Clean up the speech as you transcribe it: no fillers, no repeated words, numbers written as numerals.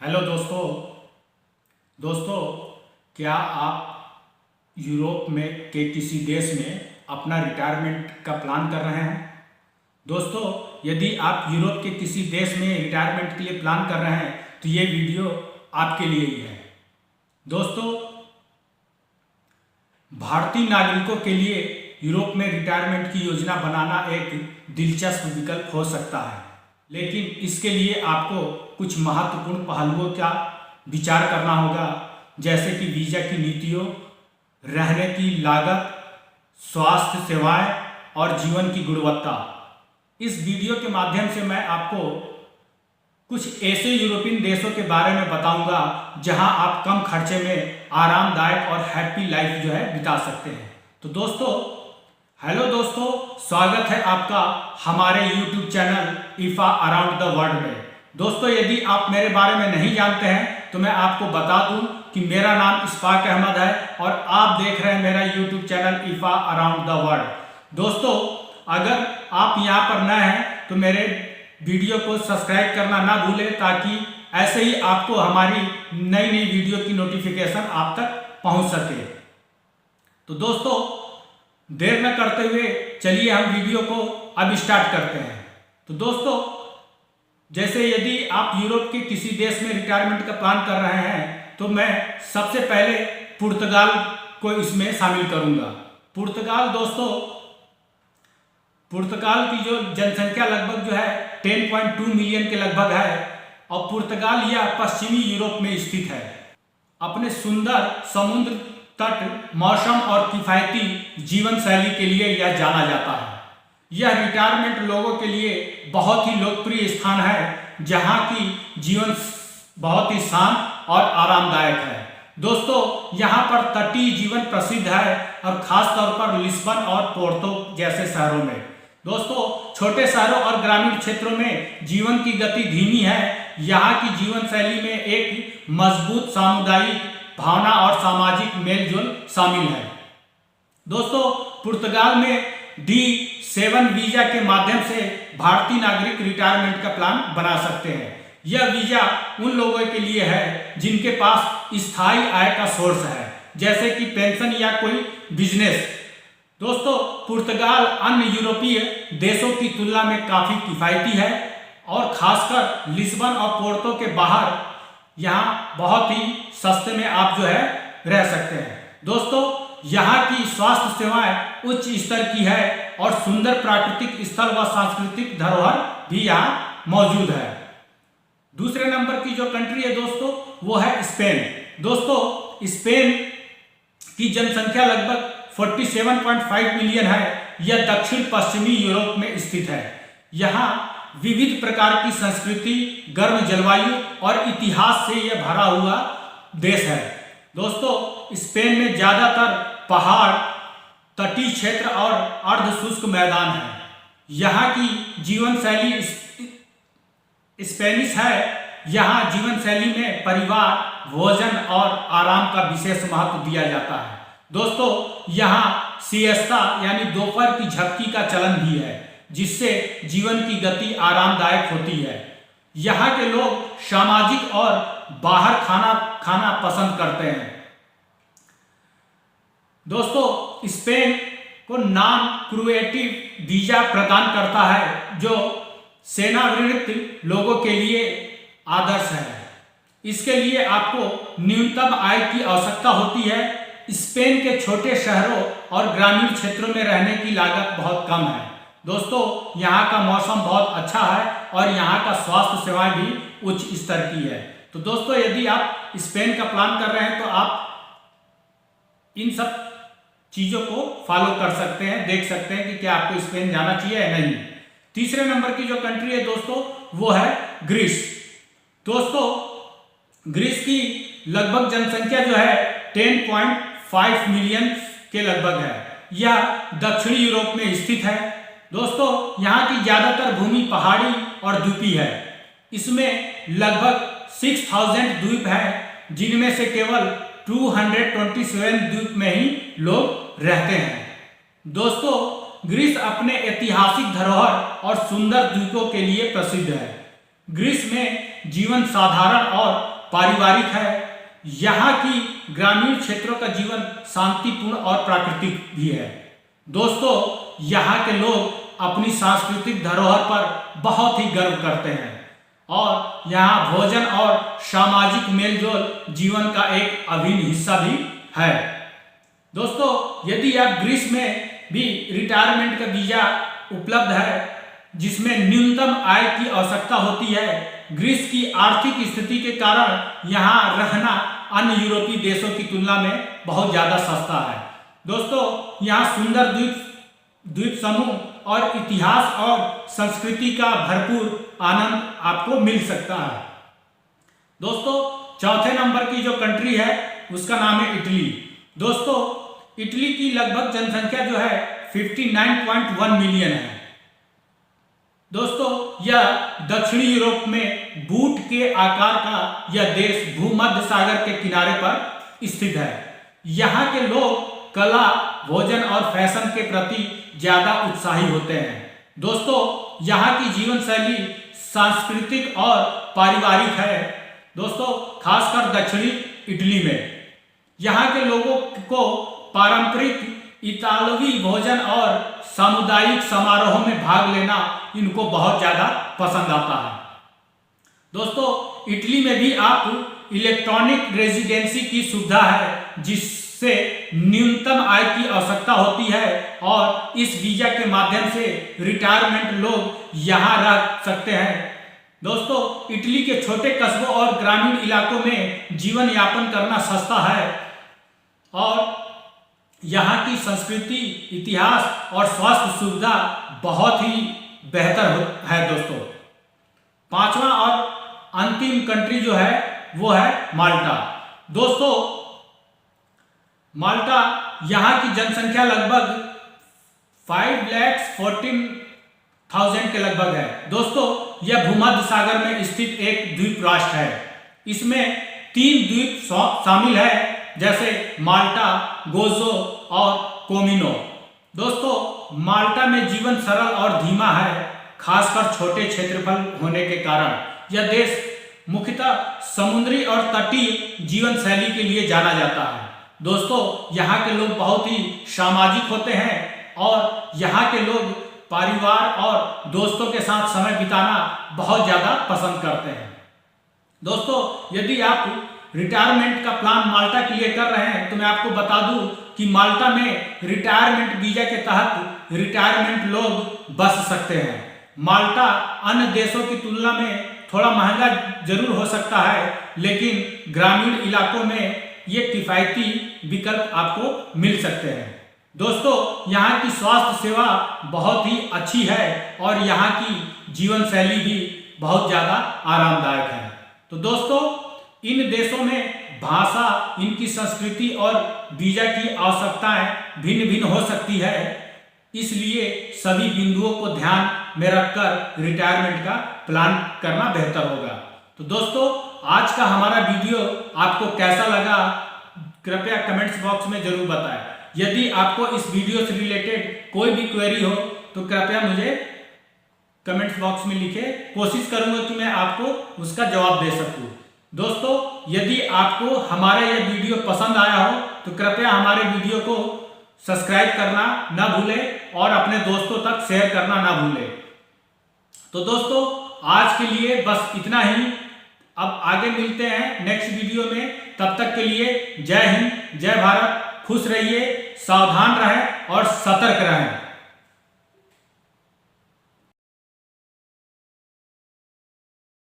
Hello दोस्तों क्या आप यूरोप में के किसी देश में अपना रिटायरमेंट का प्लान कर रहे हैं। दोस्तों, यदि आप यूरोप के किसी देश में रिटायरमेंट के लिए प्लान कर रहे हैं तो ये वीडियो आपके लिए ही है। दोस्तों, भारतीय नागरिकों के लिए यूरोप में रिटायरमेंट की योजना बनाना एक दिलचस्प विकल्प हो सकता है, लेकिन इसके लिए आपको कुछ महत्वपूर्ण पहलुओं का विचार करना होगा, जैसे कि वीज़ा की नीतियों, रहने की लागत, स्वास्थ्य सेवाएं और जीवन की गुणवत्ता। इस वीडियो के माध्यम से मैं आपको कुछ ऐसे यूरोपीय देशों के बारे में बताऊंगा जहां आप कम खर्चे में आरामदायक और हैप्पी लाइफ बिता सकते हैं। तो दोस्तों, हेलो दोस्तों, स्वागत है आपका हमारे YouTube channel IFA around the world में। दोस्तों, यदि आप मेरे बारे में नहीं जानते हैं तो मैं आपको बता दूं कि मेरा नाम इशफाक अहमद है और आप देख रहे हैं मेरा YouTube channel IFA around the world. दोस्तों, अगर आप यहाँ पर नए हैं तो मेरे वीडियो को सब्सक्राइब करना ना भूलें, ताकि ऐसे ही आपको हमारी नई नई वीडियो की नोटिफिकेशन आप तक पहुँच सके। तो दोस्तों, देर न करते हुए चलिए हम वीडियो को अब स्टार्ट करते हैं। तो दोस्तों, जैसे यदि आप यूरोप के किसी देश में रिटायरमेंट का प्लान कर रहे हैं तो मैं सबसे पहले पुर्तगाल को इसमें शामिल करूंगा। पुर्तगाल दोस्तों, पुर्तगाल की जो जनसंख्या लगभग 10.2 मिलियन के लगभग है और पुर्तगाल यह पश्चिमी यूरोप में स्थित है। अपने सुंदर समुद्र तट, मौसम और किफ़ायती जीवन शैली के लिए यह जाना जाता है। यह रिटायरमेंट लोगों के लिए बहुत ही लोकप्रिय स्थान है, जहां की जीवन बहुत ही शांत और आरामदायक है। दोस्तों, यहां पर तटीय जीवन प्रसिद्ध है और खास तौर पर लिस्बन और पोर्तो जैसे शहरों में। दोस्तों, छोटे शहरों और ग्रामीण क्षेत्रों में जीवन की गति धीमी है। यहाँ की जीवन शैली में एक मजबूत सामुदायिक भावना और सामाजिक मेलजोल शामिल है। दोस्तों, पुर्तगाल में D7 वीजा के माध्यम से भारतीय नागरिक रिटायरमेंट का प्लान बना सकते हैं। यह वीजा उन लोगों के लिए है जिनके पास स्थायी आय का सोर्स है, जैसे कि पेंशन या कोई बिजनेस। दोस्तों, पुर्तगाल अन्य यूरोपीय देशों की तुलना में काफ़ी किफ़ायती है और खासकर लिस्बन और पोर्तो के बाहर यहाँ बहुत ही सस्ते में आप रह सकते हैं। दोस्तों, यहाँ की स्वास्थ्य सेवाएं उच्च स्तर की है और सुंदर प्राकृतिक स्थल व सांस्कृतिक धरोहर भी यहाँ मौजूद है। दूसरे नंबर की जो कंट्री है दोस्तों, वो है स्पेन। दोस्तों, स्पेन की जनसंख्या लगभग 47.5 मिलियन है। यह दक्षिण पश्चिमी यूरोप में स्थित है। यहाँ विविध प्रकार की संस्कृति, गर्म जलवायु और इतिहास से यह भरा हुआ देश है। दोस्तों, स्पेन में ज़्यादातर पहाड़, तटीय क्षेत्र और अर्ध शुष्क मैदान है। यहाँ की जीवन शैली स्पेनिश है। यहाँ जीवन शैली में परिवार, भोजन और आराम का विशेष महत्व दिया जाता है। दोस्तों, यहाँ सिएस्ता यानी दोपहर की झपकी का चलन भी है, जिससे जीवन की गति आरामदायक होती है। यहाँ के लोग सामाजिक और बाहर खाना पसंद करते हैं। दोस्तों, स्पेन को नॉन क्रूएटिव वीजा प्रदान करता है, जो सेवानिवृत्त लोगों के लिए आदर्श है। इसके लिए आपको न्यूनतम आय की आवश्यकता होती है। स्पेन के छोटे शहरों और ग्रामीण क्षेत्रों में रहने की लागत बहुत कम है। दोस्तों, यहाँ का मौसम बहुत अच्छा है और यहाँ का स्वास्थ्य सेवाएं भी उच्च स्तर की है। तो दोस्तों, यदि आप स्पेन का प्लान कर रहे हैं तो आप इन सब चीज़ों को फॉलो कर सकते हैं, देख सकते हैं कि क्या आपको स्पेन जाना चाहिए या नहीं। तीसरे नंबर की जो कंट्री है दोस्तों, वो है ग्रीस। दोस्तों, ग्रीस की लगभग जनसंख्या 10.5 मिलियन के लगभग है। यह दक्षिणी यूरोप में स्थित है। दोस्तों, यहाँ की ज़्यादातर भूमि पहाड़ी और द्वीपीय है। इसमें लगभग 6000 द्वीप हैं, जिनमें से केवल 227 द्वीप में ही लोग रहते हैं। दोस्तों, ग्रीस अपने ऐतिहासिक धरोहर और सुंदर द्वीपों के लिए प्रसिद्ध है। ग्रीस में जीवन साधारण और पारिवारिक है। यहाँ की ग्रामीण क्षेत्रों का जीवन शांतिपूर्ण और प्राकृतिक भी है। दोस्तों, यहाँ के लोग अपनी सांस्कृतिक धरोहर पर बहुत ही गर्व करते हैं और यहाँ भोजन और सामाजिक मेलजोल जीवन का एक अभिन्न हिस्सा भी है। दोस्तों, यदि आप ग्रीस में भी रिटायरमेंट का वीजा उपलब्ध है जिसमें न्यूनतम आय की आवश्यकता होती है। ग्रीस की आर्थिक स्थिति के कारण यहाँ रहना अन्य यूरोपीय देशों की तुलना में बहुत ज़्यादा सस्ता है। दोस्तों, यहाँ सुंदर द्वीप समूह और इतिहास और संस्कृति का भरपूर आनंद आपको मिल सकता है। दोस्तों, चौथे नंबर की जो कंट्री है उसका नाम है इटली। दोस्तों, इटली की लगभग जनसंख्या जो है 59.1 मिलियन है। दोस्तों, यह दक्षिणी यूरोप में बूट के आकार का यह देश भूमध्य सागर के किनारे पर स्थित है। यहाँ के लोग कला, भोजन और फैशन के प्रति ज्यादा उत्साही होते हैं। दोस्तों, यहाँ की जीवन शैली सांस्कृतिक और पारिवारिक है। दोस्तों, खासकर दक्षिणी इटली में यहाँ के लोगों को पारंपरिक इतालवी भोजन और सामुदायिक समारोहों में भाग लेना इनको बहुत ज़्यादा पसंद आता है। दोस्तों, इटली में भी आप इलेक्ट्रॉनिक रेजिडेंसी की सुविधा है जिससे न्यूनतम आय की आवश्यकता होती है और इस वीजा के माध्यम से रिटायरमेंट लोग यहाँ रह सकते हैं। दोस्तों, इटली के छोटे कस्बों और ग्रामीण इलाकों में जीवन यापन करना सस्ता है और यहाँ की संस्कृति, इतिहास और स्वास्थ्य सुविधा बहुत ही बेहतर है। दोस्तों, पांचवा और अंतिम कंट्री जो है वो है माल्टा। दोस्तों, माल्टा यहाँ की जनसंख्या लगभग 5,14,000 के लगभग है। दोस्तों, यह भूमध्य सागर में स्थित एक द्वीप राष्ट्र है। इसमें 3 द्वीप शामिल है जैसे माल्टा, गोजो और कोमिनो। दोस्तों, माल्टा में जीवन सरल और धीमा है, खासकर छोटे क्षेत्रफल होने के कारण। यह देश मुख्यतः समुद्री और तटीय जीवन शैली के लिए जाना जाता है। दोस्तों, यहाँ के लोग बहुत ही सामाजिक होते हैं और यहाँ के लोग परिवार और दोस्तों के साथ समय बिताना बहुत ज़्यादा पसंद करते हैं। दोस्तों, यदि आप रिटायरमेंट का प्लान माल्टा के लिए कर रहे हैं तो मैं आपको बता दूं कि माल्टा में रिटायरमेंट वीजा के तहत रिटायरमेंट लोग बस सकते हैं। माल्टा अन्य देशों की तुलना में थोड़ा महंगा जरूर हो सकता है, लेकिन ग्रामीण इलाकों में ये किफ़ायती विकल्प आपको मिल सकते हैं। दोस्तों, यहाँ की स्वास्थ्य सेवा बहुत ही अच्छी है और यहाँ की जीवन शैली भी बहुत ज़्यादा आरामदायक है। तो दोस्तों, इन देशों में भाषा, इनकी संस्कृति और वीजा की आवश्यकताएं भिन्न भिन्न हो सकती है, इसलिए सभी बिंदुओं को ध्यान में रखकर रिटायरमेंट का प्लान करना बेहतर होगा। तो दोस्तों, आज का हमारा वीडियो आपको कैसा लगा कृपया कमेंट्स बॉक्स में जरूर बताएं। यदि आपको इस वीडियो से रिलेटेड कोई भी क्वेरी हो तो कृपया मुझे कमेंट्स बॉक्स में लिखे, कोशिश करूंगा कि मैं आपको उसका जवाब दे सकूं। दोस्तों, यदि आपको हमारा यह वीडियो पसंद आया हो तो कृपया हमारे वीडियो को सब्सक्राइब करना ना भूलें और अपने दोस्तों तक शेयर करना ना भूलें। तो दोस्तों, आज के लिए बस इतना ही। अब आगे मिलते हैं नेक्स्ट वीडियो में। तब तक के लिए जय हिंद, जय भारत, खुश रहिए, सावधान रहें और सतर्क रहें।